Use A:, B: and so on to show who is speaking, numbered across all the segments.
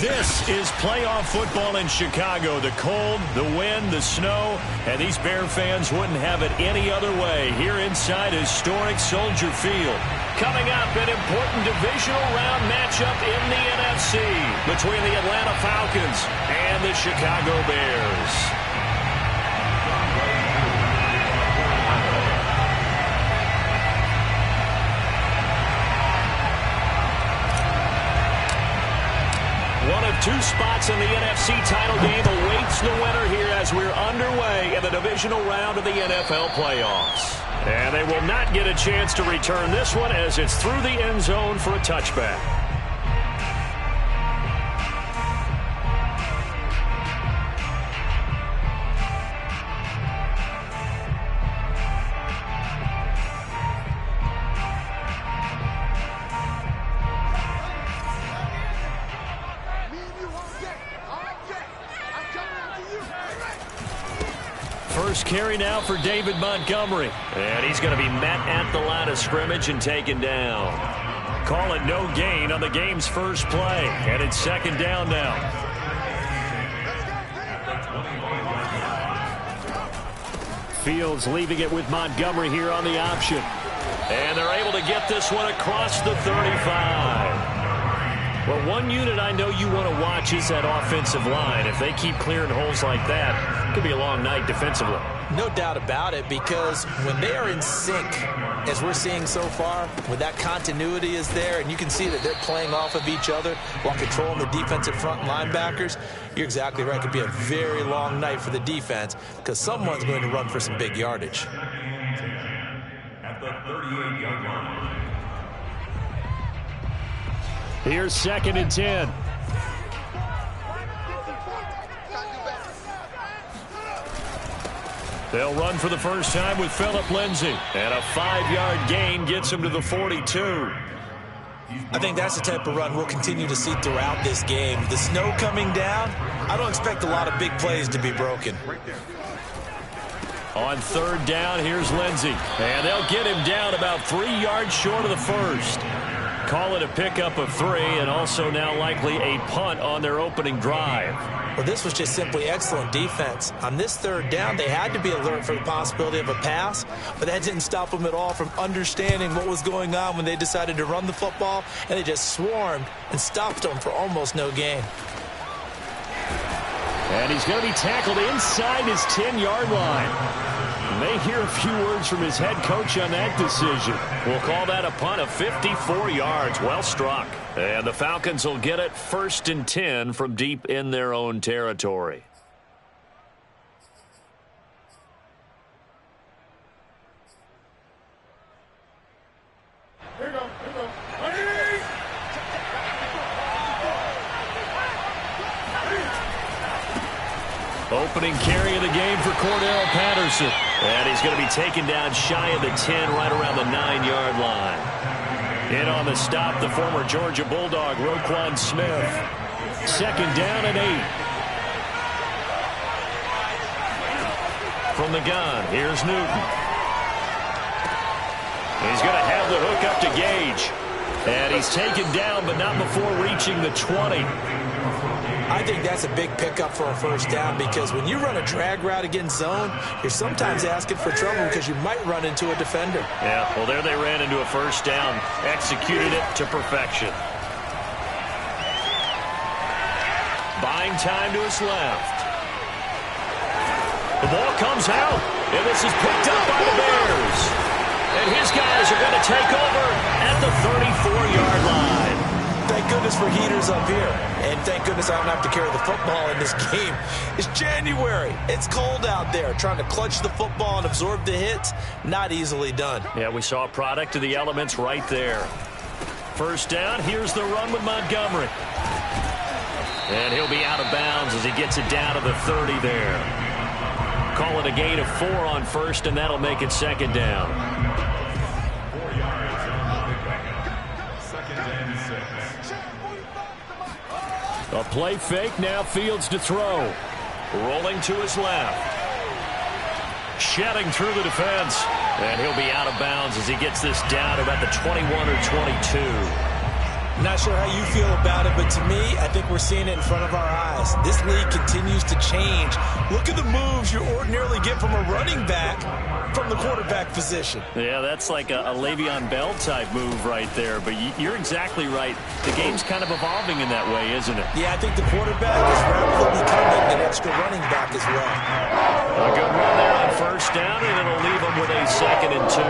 A: This is playoff football in Chicago. The cold, the wind, the snow, and these Bear fans wouldn't have it any other way here inside historic Soldier Field. Coming up, an important divisional round matchup in the NFC between the Atlanta Falcons and the Chicago Bears. One of two spots in the NFC title game awaits the winner here as we're underway in the divisional round of the NFL playoffs. And they will not get a chance to return this one as it's through the end zone for a touchback. First carry now for David Montgomery. And he's going to be met at the line of scrimmage and taken down. Call it no gain on the game's first play. And it's second down now. Fields leaving it with Montgomery here on the option. And they're able to get this one across the 35. Well, one unit I know you want to watch is that offensive line. If they keep clearing holes like that, it could be a long night defensively.
B: No doubt about it, because when they are in sync, as we're seeing so far, when that continuity is there and you can see that they're playing off of each other while controlling the defensive front linebackers, you're exactly right. It could be a very long night for the defense because someone's going to run for some big yardage.
C: At the 38-yard line.
A: Here's second and 10. They'll run for the first time with Phillip Lindsay. And a 5-yard gain gets him to the 42.
B: I think that's the type of run we'll continue to see throughout this game. The snow coming down, I don't expect a lot of big plays to be broken.
A: On third down, here's Lindsay. And they'll get him down about 3 yards short of the first. Call it a pickup of 3, and also now likely a punt on their opening drive.
B: Well, this was just simply excellent defense. On this third down, they had to be alert for the possibility of a pass, but that didn't stop them at all from understanding what was going on when they decided to run the football, and they just swarmed and stopped them for almost no gain.
A: And he's going to be tackled inside his 10-yard line. May hear a few words from his head coach on that decision. We'll call that a punt of 54 yards. Well struck. And the Falcons will get it first and 10 from deep in their own territory.
C: Here we go.
A: Opening carry of the game for Cordell Patterson. And he's going to be taken down shy of the 10, right around the 9-yard line. In on the stop, the former Georgia Bulldog, Roquan Smith. Second down and 8. From the gun, here's Newton. He's going to have the hook up to Gage. And he's taken down, but not before reaching the 20.
B: I think that's a big pickup for a first down because when you run a drag route against zone, you're sometimes asking for trouble because you might run into a defender.
A: Yeah, well, there they ran into a first down, executed it to perfection. Buying time to his left. The ball comes out, and this is picked up by the Bears. And his guys are going to take over at the 34-yard line.
B: Thank goodness for heaters up here. And thank goodness I don't have to carry the football in this game. It's January. It's cold out there. Trying to clutch the football and absorb the hits, not easily done.
A: Yeah, we saw a product of the elements right there. First down, here's the run with Montgomery. And he'll be out of bounds as he gets it down to the 30 there. Call it a gain of 4 on first, and that'll make it second down.
C: 4 yards. Second and 6.
A: A play fake, now Fields to throw. Rolling to his left. Shedding through the defense. And he'll be out of bounds as he gets this down about the 21 or 22.
B: Not sure how you feel about it, but to me, I think we're seeing it in front of our eyes. This league continues to change. Look at the moves you ordinarily get from a running back from the quarterback position.
A: Yeah, that's like a Le'Veon Bell type move right there. But you're exactly right. The game's kind of evolving in that way, isn't it?
B: Yeah, I think the quarterback is rapidly becoming an extra running back as well.
A: A good run there on first down, and it'll leave them with a 2nd and 2.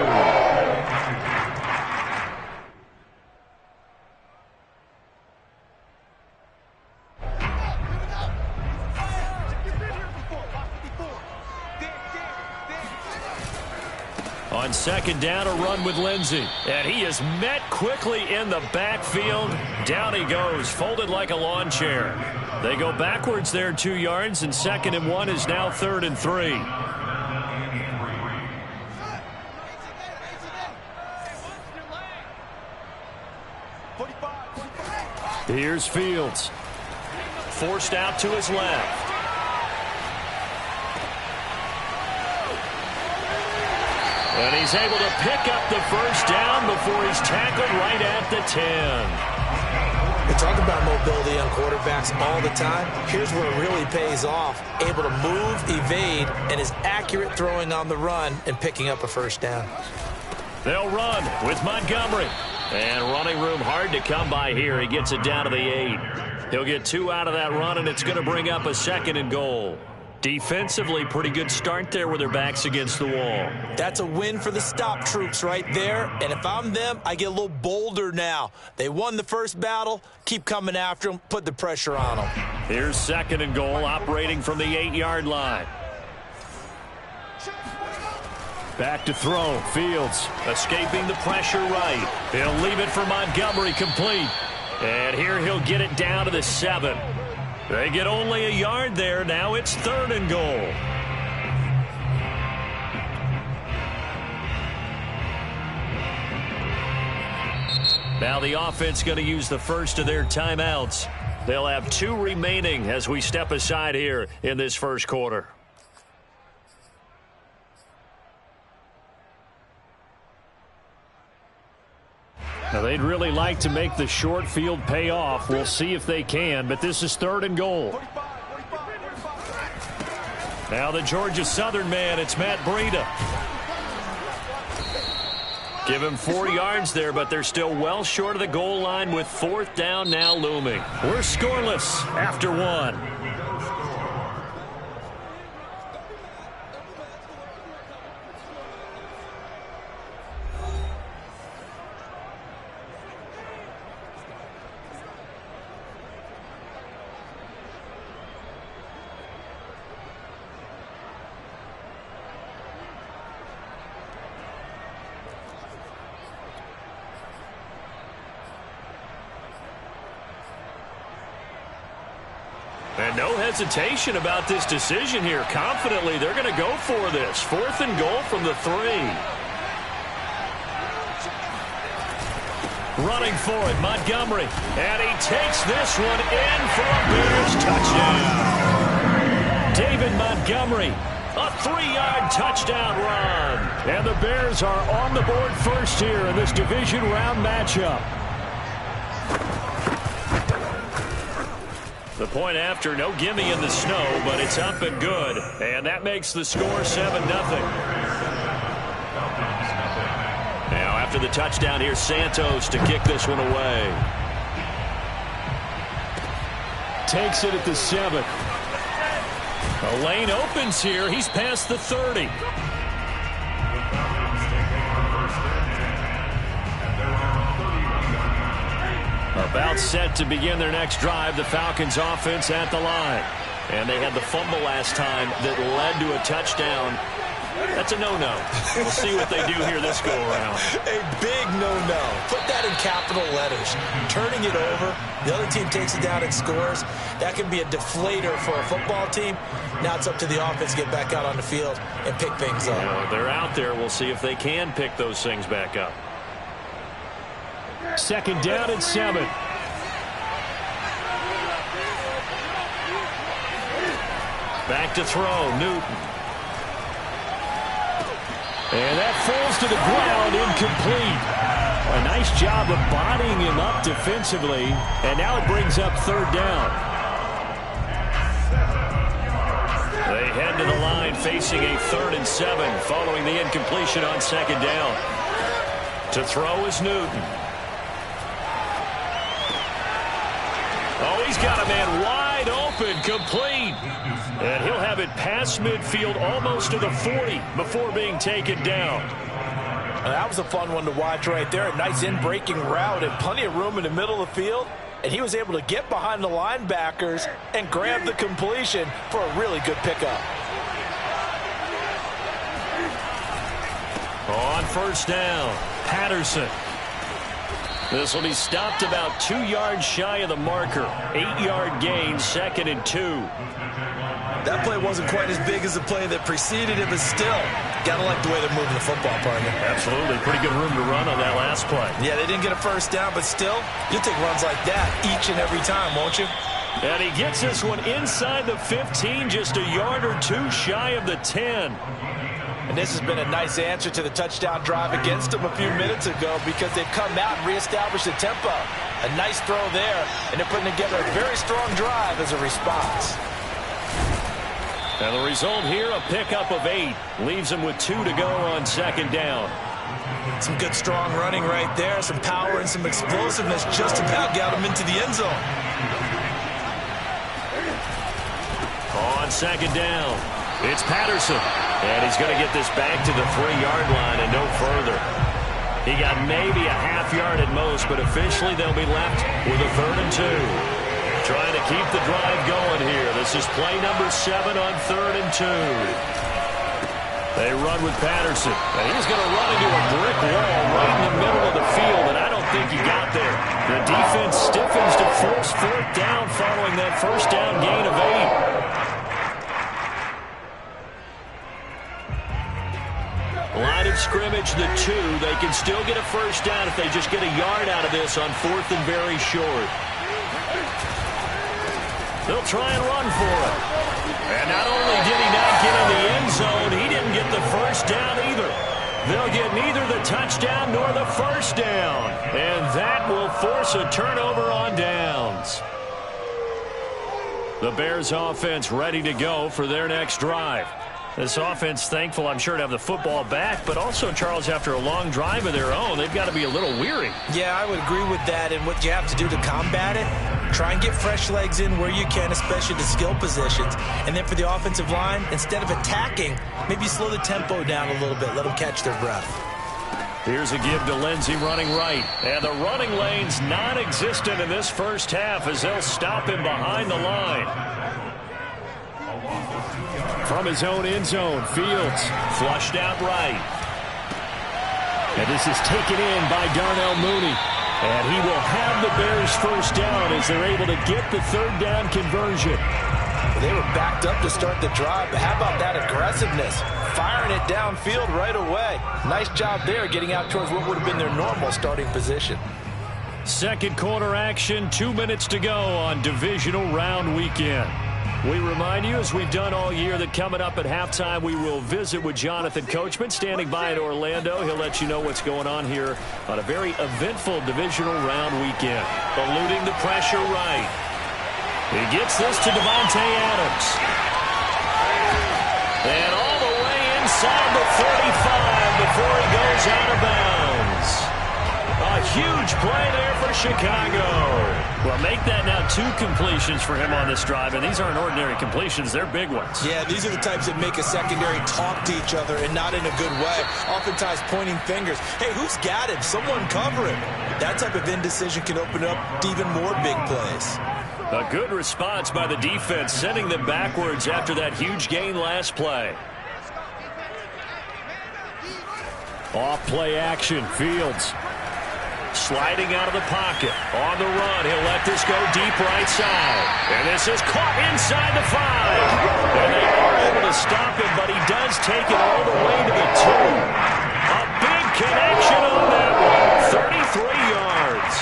A: On 2nd down, a run with Lindsey. And he is met quickly in the backfield. Down he goes, folded like a lawn chair. They go backwards there 2 yards, and 2nd and 1 is now 3rd and 3. Here's Fields. Forced out to his left. And he's able to pick up the first down before he's tackled right at the 10.
B: We talk about mobility on quarterbacks all the time. Here's where it really pays off. Able to move, evade, and is accurate throwing on the run and picking up a first down.
A: They'll run with Montgomery. And running room hard to come by here. He gets it down to the 8. He'll get 2 out of that run, and it's going to bring up a 2nd and goal. Defensively, pretty good start there with their backs against the wall.
B: That's a win for the stop troops right there. And if I'm them, I get a little bolder now. They won the first battle. Keep coming after them. Put the pressure on them.
A: Here's 2nd and goal, operating from the 8-yard line. Back to throw. Fields escaping the pressure right. He'll leave it for Montgomery, complete. And here he'll get it down to the 7. They get only a yard there. Now it's 3rd and goal. Now the offense going to use the first of their timeouts. They'll have 2 remaining as we step aside here in this first quarter. Now, they'd really like to make the short field pay off. We'll see if they can, but this is 3rd and goal. Now the Georgia Southern man, it's Matt Breida. Give him 4 yards there, but they're still well short of the goal line with 4th down now looming. We're scoreless after 1. And no hesitation about this decision here. Confidently, they're going to go for this. 4th and goal from the 3. Running for it, Montgomery. And he takes this one in for a Bears touchdown. David Montgomery, a 3-yard touchdown run. And the Bears are on the board first here in this division round matchup. The point after, no gimme in the snow, but it's up and good. And that makes the score 7-0. Now after the touchdown, here's Santos to kick this one away. Takes it at the 7. A lane opens here. He's past the 30. About set to begin their next drive, the Falcons offense at the line. And they had the fumble last time that led to a touchdown. That's a no-no. We'll see what they do here this go-around.
B: A big no-no. Put that in capital letters. Turning it over, the other team takes it down and scores. That can be a deflator for a football team. Now it's up to the offense to get back out on the field and pick things up.
A: They're out there. We'll see if they can pick those things back up. 2nd down and 7. Back to throw, Newton. And that falls to the ground, incomplete. A nice nice job of bodying him up defensively, and now it brings up third down. They head to the line facing a 3rd and 7 following the incompletion on second down. To throw is Newton. Oh, he's got a man wide open, complete. And he'll have it past midfield almost to the 40 before being taken down.
B: That was a fun one to watch right there. A nice in-breaking route and plenty of room in the middle of the field. And he was able to get behind the linebackers and grab the completion for a really good pickup.
A: On first down, Patterson. This will be stopped about 2 yards shy of the marker. 8-yard gain, 2nd and 2.
B: That play wasn't quite as big as the play that preceded it, but still, gotta like the way they're moving the football, partner.
A: Absolutely. Pretty good room to run on that last play.
B: Yeah, they didn't get a first down, but still, you'll take runs like that each and every time, won't you?
A: And he gets this one inside the 15, just a yard or two shy of the 10.
B: And this has been a nice answer to the touchdown drive against them a few minutes ago because they've come out and reestablished the tempo. A nice throw there, and they're putting together a very strong drive as a response.
A: And the result here, a pickup of 8. Leaves him with 2 to go on second down.
B: Some good strong running right there. Some power and some explosiveness just about got him into the end zone.
A: On second down, it's Patterson. And he's going to get this back to the 3-yard line and no further. He got maybe a half yard at most, but officially they'll be left with a 3rd and 2. Trying to keep the drive going here. This is play number 7 on 3rd and 2. They run with Patterson. And he's going to run into a brick wall right in the middle of the field, and I don't think he got there. The defense stiffens to force 4th down following that first down gain of 8. Line of scrimmage, the 2. They can still get a first down if they just get a yard out of this on 4th and very short. They'll try and run for it. And not only did he not get in the end zone, he didn't get the first down either. They'll get neither the touchdown nor the first down. And that will force a turnover on downs. The Bears offense ready to go for their next drive. This offense thankful, I'm sure, to have the football back, but also, Charles, after a long drive of their own, they've got to be a little weary.
B: Yeah, I would agree with that, and what you have to do to combat it, try and get fresh legs in where you can, especially the skill positions. And then for the offensive line, instead of attacking, maybe slow the tempo down a little bit, let them catch their breath.
A: Here's a give to Lindsey running right. And the running lane's non-existent in this first half as they'll stop him behind the line. From his own end zone, Fields flushed out right. And this is taken in by Darnell Mooney. And he will have the Bears first down as they're able to get the 3rd down conversion.
B: They were backed up to start the drive, but how about that aggressiveness? Firing it downfield right away. Nice job there getting out towards what would have been their normal starting position.
A: Second quarter action, 2 minutes to go on divisional round weekend. We remind you, as we've done all year, that coming up at halftime, we will visit with Jonathan Coachman, standing by in Orlando. He'll let you know what's going on here on a very eventful divisional round weekend. Eluding the pressure right. He gets this to Devontae Adams. And all the way inside the 35 before he goes out of bounds. A huge play there for Chicago. Well, make that now 2 completions for him on this drive, and these aren't ordinary completions. They're big ones.
B: Yeah, these are the types that make a secondary talk to each other and not in a good way. Oftentimes pointing fingers. Hey, who's got him? Someone cover him. That type of indecision can open up to even more big plays.
A: A good response by the defense, sending them backwards after that huge gain last play. Off play action, Fields. Sliding out of the pocket. On the run, he'll let this go deep right side. And this is caught inside the 5. And they are able to stop him, but he does take it all the way to the 2. A big connection on that one. 33 yards.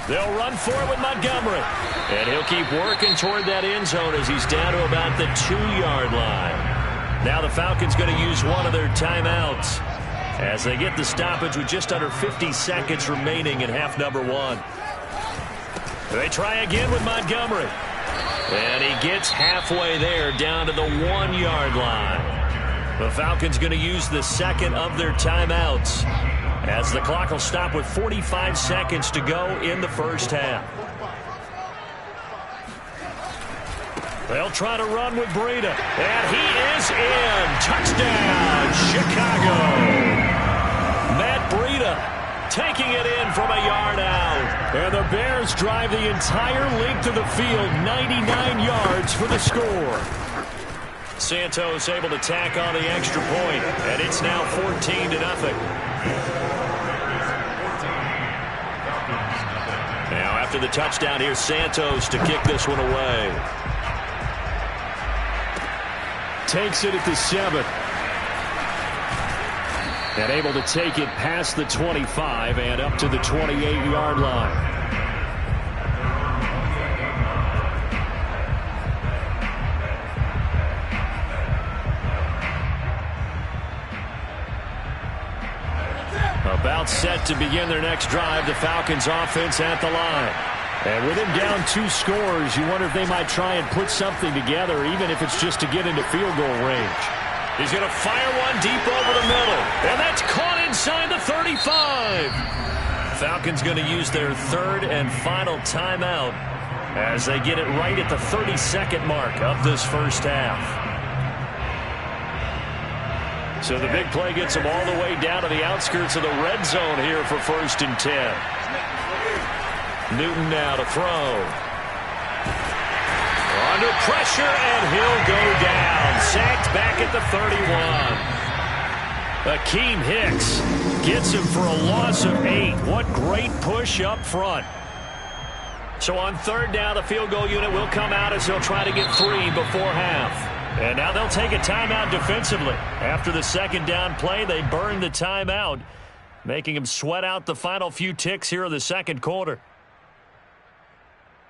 A: They'll run for it with Montgomery. And he'll keep working toward that end zone as he's down to about the 2-yard line. Now the Falcons going to use one of their timeouts as they get the stoppage with just under 50 seconds remaining in half number 1. They try again with Montgomery. And he gets halfway there down to the 1-yard line. The Falcons going to use the second of their timeouts as the clock will stop with 45 seconds to go in the first half. They'll try to run with Breida. And he is in. Touchdown, Chicago. Matt Breida taking it in from a yard out. And the Bears drive the entire length of the field, 99 yards for the score. Santos able to tack on the extra point, and it's now 14-0. Now after the touchdown, here's Santos to kick this one away. Takes it at the 7. And able to take it past the 25 and up to the 28-yard line. About set to begin their next drive, the Falcons offense at the line. And with him down 2 scores, you wonder if they might try and put something together, even if it's just to get into field goal range. He's going to fire one deep over the middle. And that's caught inside the 35. Falcons going to use their third and final timeout as they get it right at the 32nd mark of this first half. So the big play gets them all the way down to the outskirts of the red zone here for 1st and 10. Newton now to throw. Under pressure, and he'll go down. Sacked back at the 31. Akeem Hicks gets him for a loss of 8. What great push up front. So on 3rd down, the field goal unit will come out as they'll try to get 3 before half. And now they'll take a timeout defensively. After the 2nd down play, they burn the timeout, making them sweat out the final few ticks here in the 2nd quarter.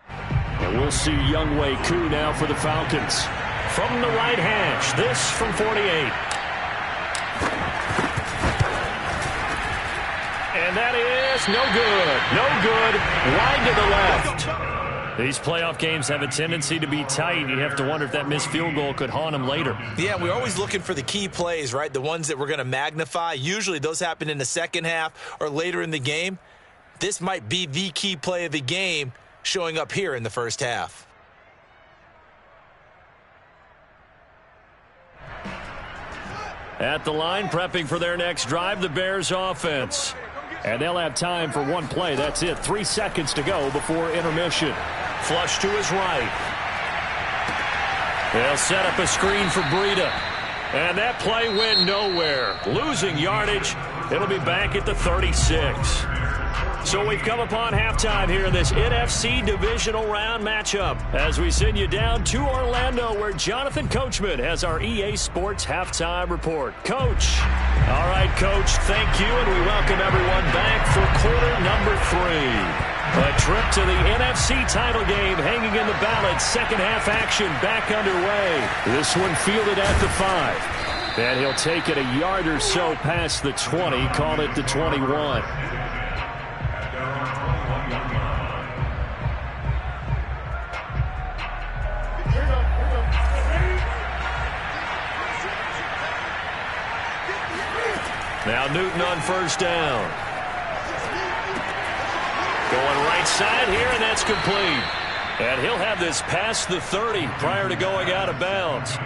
A: And we'll see Younghoe Koo now for the Falcons. From the right hash, this from 48. And that is no good. No good. Wide to the left. These playoff games have a tendency to be tight. You have to wonder if that missed field goal could haunt them later.
B: Yeah, we're always looking for the key plays, right? The ones that we're going to magnify. Usually those happen in the second half or later in the game. This might be the key play of the game showing up here in the first half.
A: At the line, prepping for their next drive, the Bears offense. And they'll have time for one play. That's it. 3 seconds to go before intermission. Flush to his right. They'll set up a screen for Breida. And that play went nowhere. Losing yardage. It'll be back at the 36. So we've come upon halftime here in this NFC Divisional Round matchup as we send you down to Orlando where Jonathan Coachman has our EA Sports Halftime Report. Coach. All right, Coach, thank you, and we welcome everyone back for quarter number 3. A trip to the NFC title game hanging in the balance. Second half action back underway. This one fielded at the 5. And he'll take it a yard or so past the 20, call it the 21. Now Newton on 1st down. Going right side here, and that's complete. And he'll have this past the 30 prior to going out of bounds.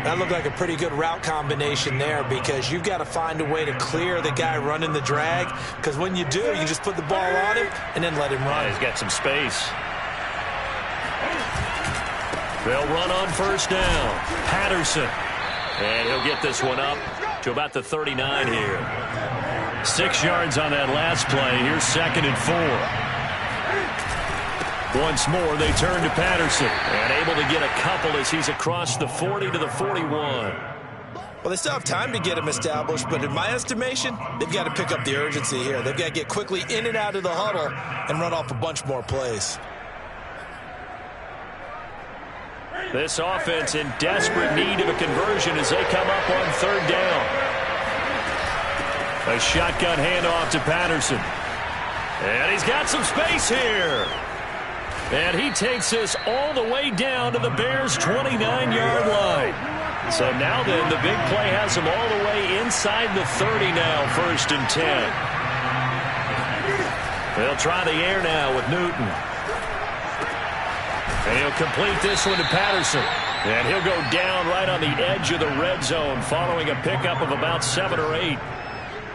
B: That looked like a pretty good route combination there because you've got to find a way to clear the guy running the drag, because when you do, you just put the ball on him and then let him run.
A: He's got some space. They'll run on 1st down. Patterson. And he'll get this one up to about the 39 here. 6 yards on that last play. Here's 2nd and 4. Once more, they turn to Patterson. And able to get a couple as he's across the 40 to the 41.
B: Well, they still have time to get him established, but in my estimation, they've got to pick up the urgency here. They've got to get quickly in and out of the huddle and run off a bunch more plays.
A: This offense in desperate need of a conversion as they come up on third down. A shotgun handoff to Patterson. And he's got some space here. And he takes this all the way down to the Bears' 29-yard line. So now then, the big play has him all the way inside the 30 now, 1st and 10. They'll try the air now with Newton. And he'll complete this one to Patterson. And he'll go down right on the edge of the red zone following a pickup of about 7 or 8.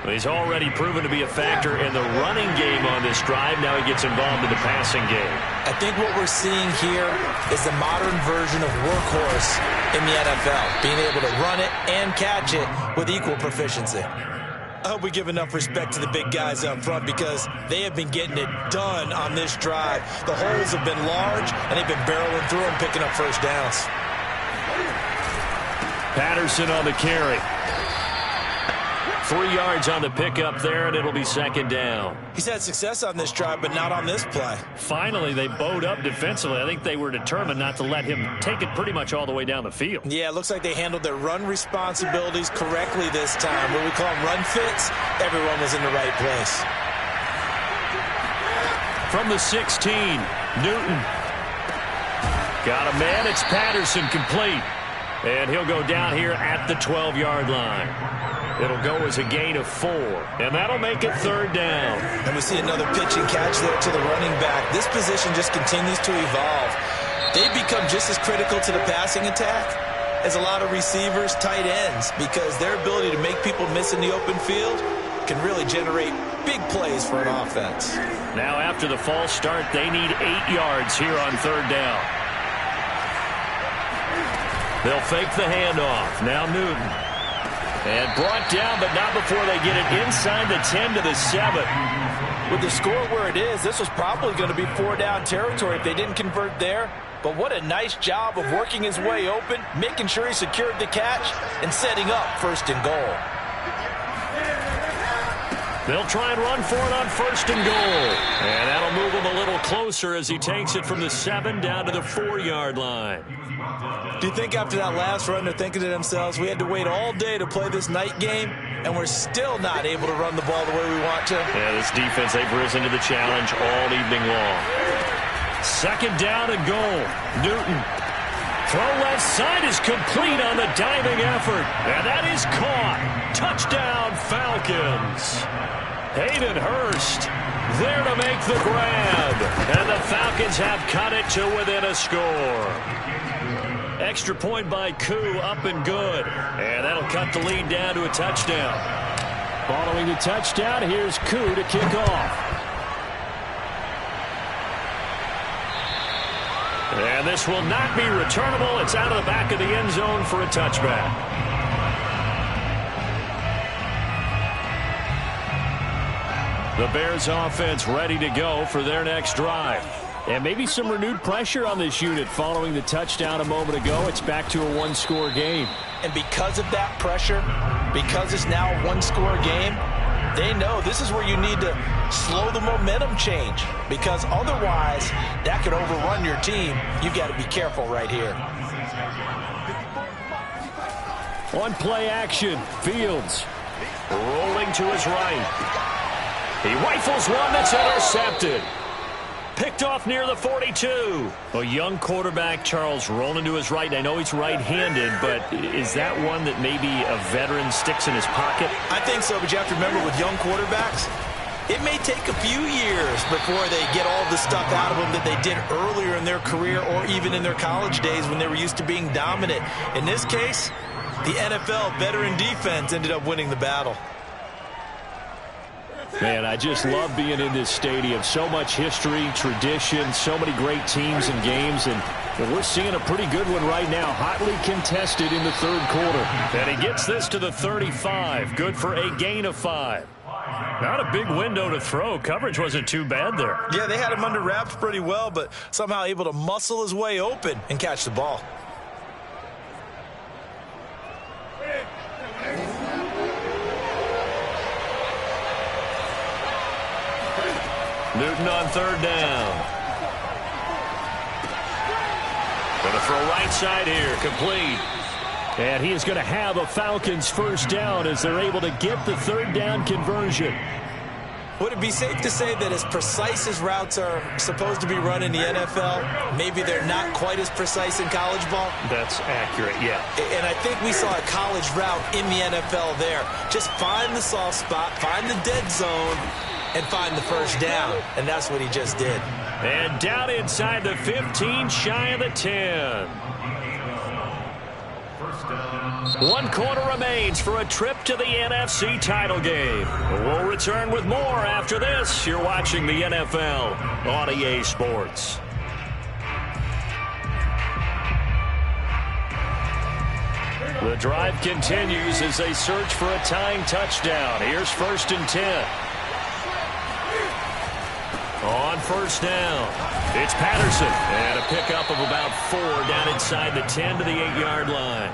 A: He's already proven to be a factor in the running game on this drive. Now he gets involved in the passing game.
B: I think what we're seeing here is the modern version of workhorse in the NFL, being able to run it and catch it with equal proficiency. I hope we give enough respect to the big guys up front because they have been getting it done on this drive. The holes have been large, and they've been barreling through them, picking up first downs.
A: Patterson on the carry. 3 yards on the pickup there, and it'll be 2nd down.
B: He's had success on this drive, but not on this play.
A: Finally, they bowed up defensively. I think they were determined not to let him take it pretty much all the way down the field.
B: Yeah, it looks like they handled their run responsibilities correctly this time. What we call them run fits, everyone was in the right place.
A: From the 16, Newton. Got a man, it's Patterson, complete. And he'll go down here at the 12-yard line. It'll go as a gain of 4, and that'll make it 3rd down.
B: And we see another pitch and catch there to the running back. This position just continues to evolve. They've become just as critical to the passing attack as a lot of receivers, tight ends, because their ability to make people miss in the open field can really generate big plays for an offense.
A: Now after the false start, they need 8 yards here on 3rd down. They'll fake the handoff. Now Newton. And brought down, but not before they get it inside the 10 to the 7.
B: With the score where it is, this was probably going to be 4-down territory if they didn't convert there. But what a nice job of working his way open, making sure he secured the catch, and setting up 1st and goal.
A: They'll try and run for it on 1st and goal. And that'll move him a little closer as he takes it from the 7 down to the 4-yard line.
B: Do you think after that last run they're thinking to themselves, we had to wait all day to play this night game, and we're still not able to run the ball the way we want to?
A: Yeah, this defense, they've risen to the challenge all evening long. 2nd down and goal. Newton. Throw left side is complete on the diving effort. And that is caught. Touchdown, Falcons. Hayden Hurst there to make the grab. And the Falcons have cut it to within a score. Extra point by Koo, up and good. And that'll cut the lead down to a touchdown. Following the touchdown, here's Koo to kick off. And this will not be returnable. It's out of the back of the end zone for a touchback. The Bears offense ready to go for their next drive. And maybe some renewed pressure on this unit following the touchdown a moment ago. It's back to a 1-score game.
B: And because of that pressure, because it's now a 1-score game, they know this is where you need to slow the momentum change, because otherwise that could overrun your team. You've got to be careful right here.
A: On play action, Fields rolling to his right. He rifles one that's intercepted. Picked off near the 42. A young quarterback, Charles, rolling to his right. I know he's right-handed, but is that one that maybe a veteran sticks in his pocket?
B: I think so, but you have to remember with young quarterbacks, it may take a few years before they get all the stuff out of them that they did earlier in their career or even in their college days when they were used to being dominant. In this case, the NFL veteran defense ended up winning the battle.
A: Man, I just love being in this stadium. So much history, tradition, so many great teams and games, and we're seeing a pretty good one right now. Hotly contested in the 3rd quarter. And he gets this to the 35. Good for a gain of 5. Not a big window to throw. Coverage wasn't too bad there.
B: Yeah, they had him under wraps pretty well, but somehow able to muscle his way open and catch the ball.
A: Newton on 3rd down. Going to throw right side here, complete. And he is going to have a Falcons first down as they're able to get the third down conversion.
B: Would it be safe to say that as precise as routes are supposed to be run in the NFL, maybe they're not quite as precise in college ball?
A: That's accurate, yeah.
B: And I think we saw a college route in the NFL there. Just find the soft spot, find the dead zone, and find the first down. And that's what he just did.
A: And down inside the 15, shy of the 10. 1 quarter remains for a trip to the NFC title game. We'll return with more after this. You're watching the NFL on EA Sports. The drive continues as they search for a tying touchdown. Here's 1st and 10. On first down, it's Patterson. And a pickup of about 4 down inside the 10 to the 8-yard line.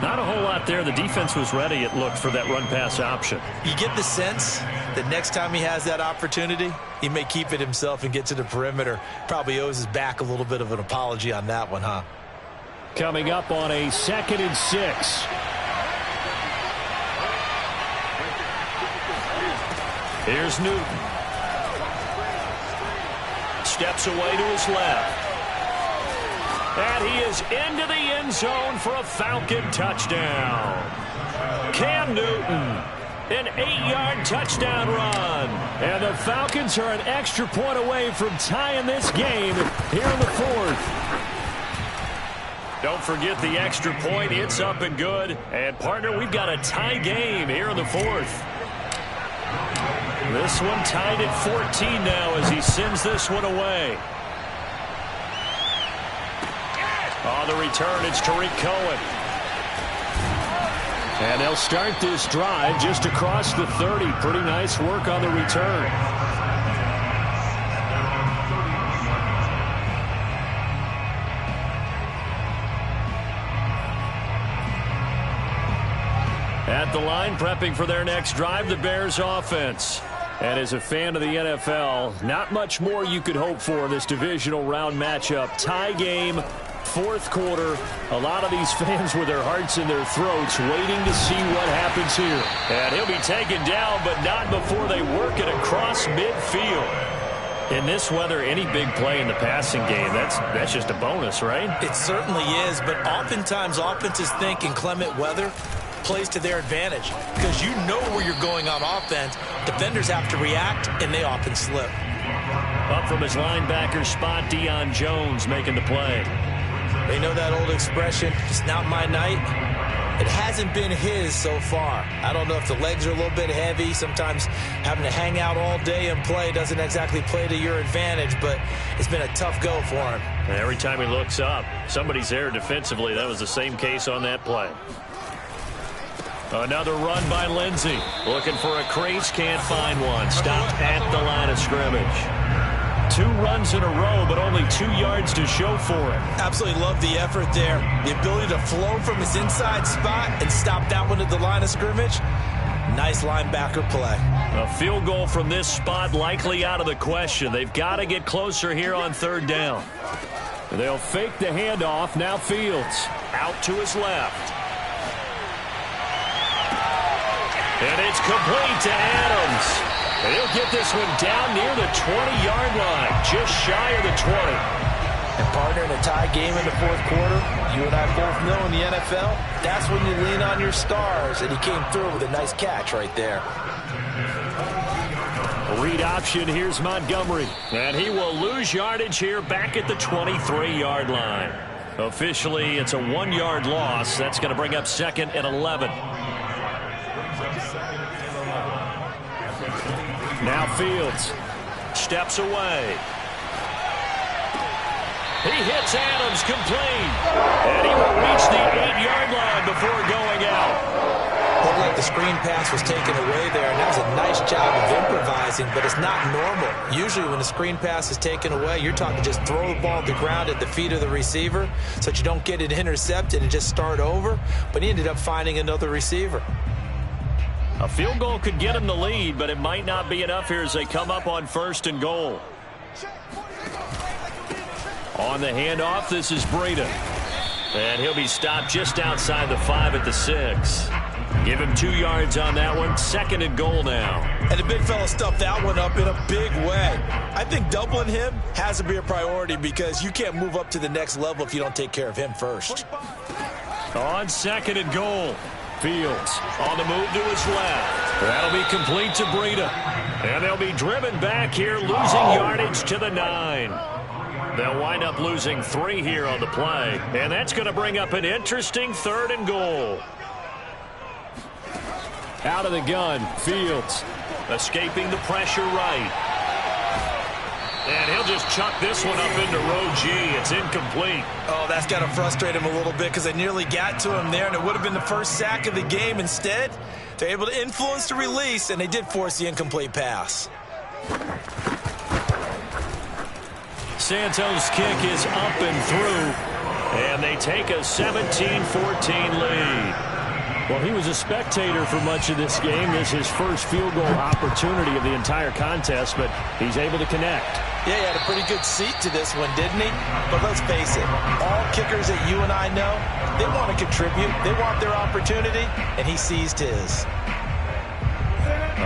A: Not a whole lot there. The defense was ready, it looked, for that run-pass option.
B: You get the sense that next time he has that opportunity, he may keep it himself and get to the perimeter. Probably owes his back a little bit of an apology on that one, huh?
A: Coming up on a 2nd and 6. Here's Newton. Steps away to his left. And he is into the end zone for a Falcon touchdown. Cam Newton, an 8-yard touchdown run. And the Falcons are an extra point away from tying this game here in the 4th. Don't forget the extra point. It's up and good. And, partner, we've got a tie game here in the 4th. This one tied at 14 now as he sends this one away. On the return, it's Tariq Cohen. And they'll start this drive just across the 30. Pretty nice work on the return. At the line, prepping for their next drive, the Bears offense. And as a fan of the NFL, not much more you could hope for in this divisional round matchup. Tie game. 4th quarter, a lot of these fans with their hearts in their throats waiting to see what happens here. And he'll be taken down, but not before they work it across midfield. In this weather, any big play in the passing game, that's just a bonus, right?
B: It certainly is, but oftentimes offenses think inclement weather plays to their advantage because you know where you're going on offense. Defenders have to react, and they often slip.
A: Up from his linebacker spot, Deion Jones making the play.
B: They know that old expression, it's not my night. It hasn't been his so far. I don't know if the legs are a little bit heavy. Sometimes having to hang out all day and play doesn't exactly play to your advantage, but it's been a tough go for him.
A: Every time he looks up, somebody's there defensively. That was the same case on that play. Another run by Lindsey. Looking for a crease, can't find one. Stopped at the line of scrimmage. 2 runs in a row, but only 2 yards to show for it.
B: Absolutely love the effort there. The ability to flow from his inside spot and stop that one at the line of scrimmage. Nice linebacker play.
A: A field goal from this spot likely out of the question. They've got to get closer here on 3rd down. They'll fake the handoff. Now Fields out to his left. And it's complete to Adams. And he'll get this one down near the 20-yard line, just shy of the 20.
B: And, partner, in a tie game in the 4th quarter, you and I both know in the NFL, that's when you lean on your stars. And he came through with a nice catch right there.
A: Read option, here's Montgomery. And he will lose yardage here back at the 23-yard line. Officially, it's a 1-yard loss. That's going to bring up 2nd and 11. Now Fields steps away. He hits Adams complete. And he will reach the 8-yard line before going out.
B: Looked like the screen pass was taken away there, and that was a nice job of improvising, but it's not normal. Usually when the screen pass is taken away, you're talking just throw the ball at the ground at the feet of the receiver so that you don't get it intercepted and just start over, but he ended up finding another receiver.
A: A field goal could get him the lead, but it might not be enough here as they come up on 1st and goal. On the handoff, this is Breida. And he'll be stopped just outside the 5 at the 6. Give him 2 yards on that one. 2nd and goal now.
B: And the big fella stuffed that one up in a big way. I think doubling him has to be a priority because you can't move up to the next level if you don't take care of him first.
A: On 2nd and goal. Fields on the move to his left. That'll be complete to Breida. And they'll be driven back here, losing yardage to the 9. They'll wind up losing 3 here on the play. And that's going to bring up an interesting 3rd and goal. Out of the gun, Fields. Escaping the pressure right. And he'll just chuck this one up into row G. It's incomplete.
B: Oh, that's got to frustrate him a little bit because they nearly got to him there, and it would have been the first sack of the game. Instead, they're able to influence the release, and they did force the incomplete pass.
A: Santos' kick is up and through, and they take a 17-14 lead. Well, he was a spectator for much of this game. This is his first field goal opportunity of the entire contest, but he's able to connect.
B: Yeah, he had a pretty good seat to this one, didn't he? But let's face it, all kickers that you and I know, they want to contribute. They want their opportunity, and he seized his.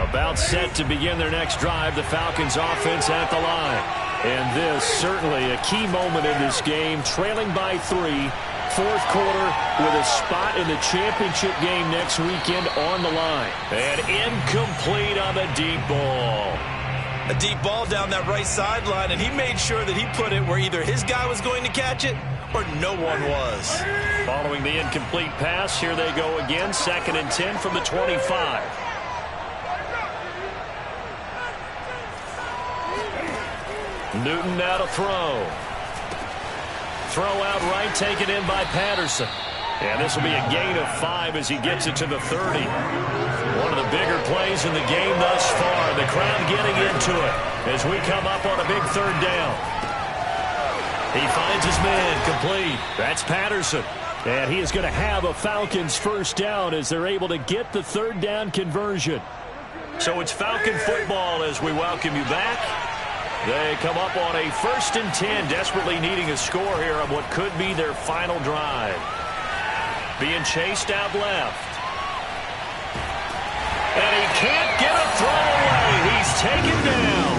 A: About set to begin their next drive, the Falcons offense at the line. And this certainly a key moment in this game, trailing by 3. 4th quarter with a spot in the championship game next weekend on the line. And incomplete on the deep ball.
B: A deep ball down that right sideline, and he made sure that he put it where either his guy was going to catch it or no one was.
A: Following the incomplete pass, here they go again. 2nd and 10 from the 25. Newton now to throw. Throw out right, taken in by Patterson. And this will be a gain of 5 as he gets it to the 30. One of the bigger plays in the game thus far. The crowd getting into it as we come up on a big 3rd down. He finds his man complete. That's Patterson. And he is going to have a Falcons 1st down as they're able to get the 3rd down conversion. So it's Falcon football as we welcome you back. They come up on a 1st and 10, desperately needing a score here on what could be their final drive. Being chased out left. And he can't get a throw away. He's taken down.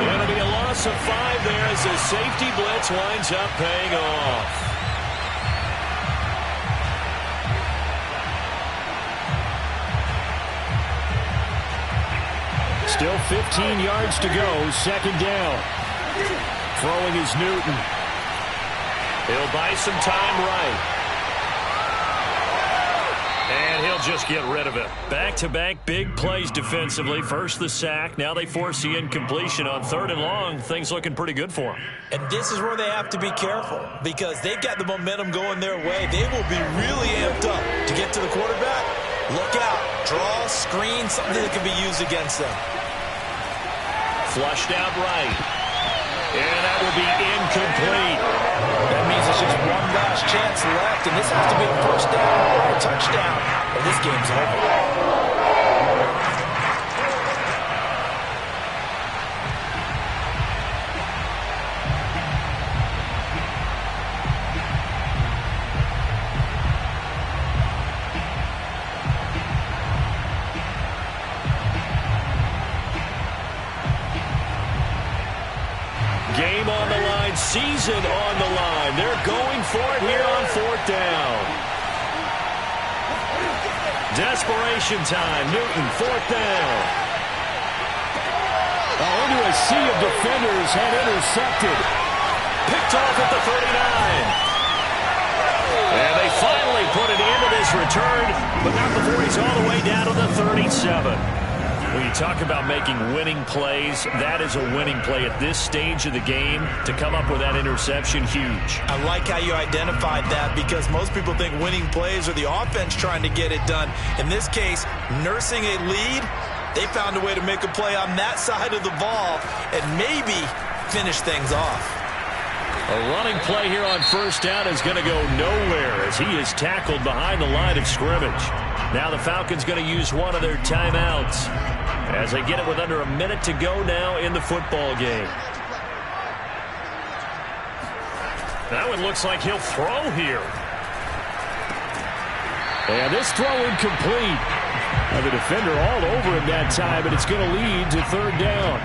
A: It'll be a loss of 5 there as the safety blitz winds up paying off. Still 15 yards to go, 2nd down. Throwing is Newton. He'll buy some time right. And he'll just get rid of it. Back-to-back big plays defensively. First the sack, now they force the incompletion on 3rd and long. Things looking pretty good for them.
B: And this is where they have to be careful because they've got the momentum going their way. They will be really amped up to get to the quarterback. Look out. Draw, screen, something that can be used against them.
A: Flushed out right. And that will be incomplete.
B: That means it's just one last chance left, and this has to be a 1st down or a touchdown, or this game's over.
A: Game on the line, season on the line. They're going for it here on 4th down. Desperation time. Newton, 4th down. Into a sea of defenders and intercepted. Picked off at the 39. And they finally put it into this return, but not before he's all the way down to the 37. When you talk about making winning plays, that is a winning play at this stage of the game. To come up with that interception, huge.
B: I like how you identified that because most people think winning plays are the offense trying to get it done. In this case, nursing a lead, they found a way to make a play on that side of the ball and maybe finish things off.
A: A running play here on 1st down is going to go nowhere as he is tackled behind the line of scrimmage. Now the Falcons going to use one of their timeouts as they get it with under a minute to go now in the football game. That one looks like he'll throw here. And this throw incomplete. The defender all over him that time, and it's going to lead to third down.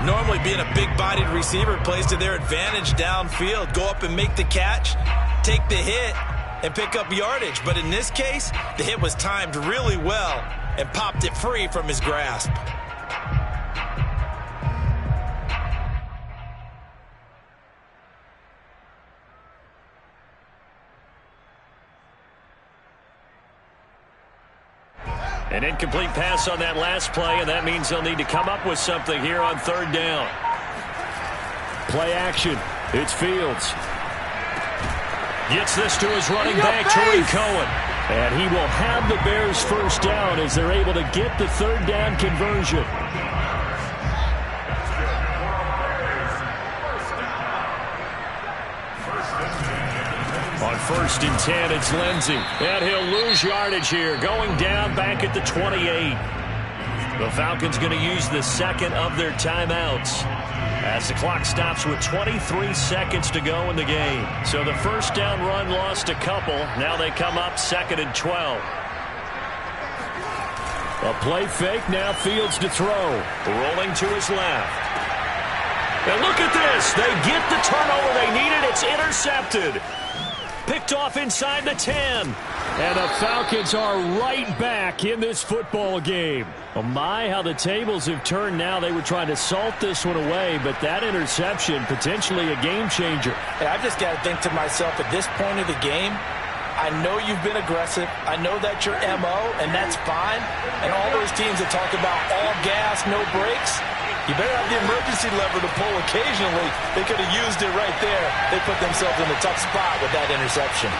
B: Normally being a big-bodied receiver plays to their advantage downfield. Go up and make the catch, take the hit, and pick up yardage. But in this case, the hit was timed really well and popped it free from his grasp.
A: An incomplete pass on that last play, and that means they'll need to come up with something here on third down. Play action. It's Fields. Gets this to his running back, Tariq Cohen. And he will have the Bears first down as they're able to get the third down conversion. On 1st and 10, it's Lindsey. And he'll lose yardage here, going down back at the 28. The Falcons going to use the second of their timeouts as the clock stops with 23 seconds to go in the game. So the first down run lost a couple. Now they come up 2nd and 12. A play fake, now Fields to throw. Rolling to his left. And look at this. They get the turnover they needed. It's intercepted. Picked off inside the 10. And the Falcons are right back in this football game. Oh my, how the tables have turned now. They were trying to salt this one away, but that interception, potentially a game changer.
B: Hey, I just got to think to myself, at this point of the game, I know you've been aggressive. I know that's your MO, and that's fine. And all those teams that talk about all gas, no brakes, you better have the emergency lever to pull occasionally. They could have used it right there. They put themselves in a tough spot with that interception.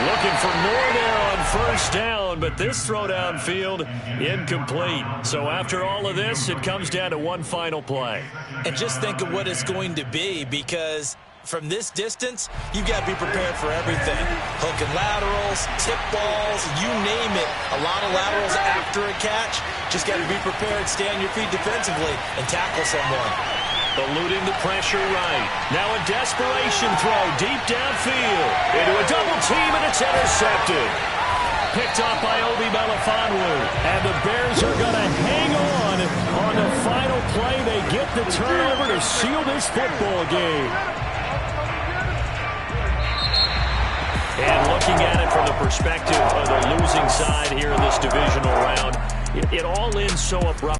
A: Looking for more there on first down, but this throw downfield incomplete. So after all of this, it comes down to one final play.
B: And just think of what it's going to be, because from this distance, you've got to be prepared for everything. Hook and laterals, tip balls, you name it. A lot of laterals after a catch. Just got to be prepared, stay on your feet defensively, and tackle someone.
A: Eluding the pressure right. Now a desperation throw deep downfield. Into a double team, and it's intercepted. Picked up by Obi Melifonwu. And the Bears are going to hang on the final play. They get the turnover to seal this football game. And looking at it from the perspective of the losing side here in this divisional round, it all ends so abrupt.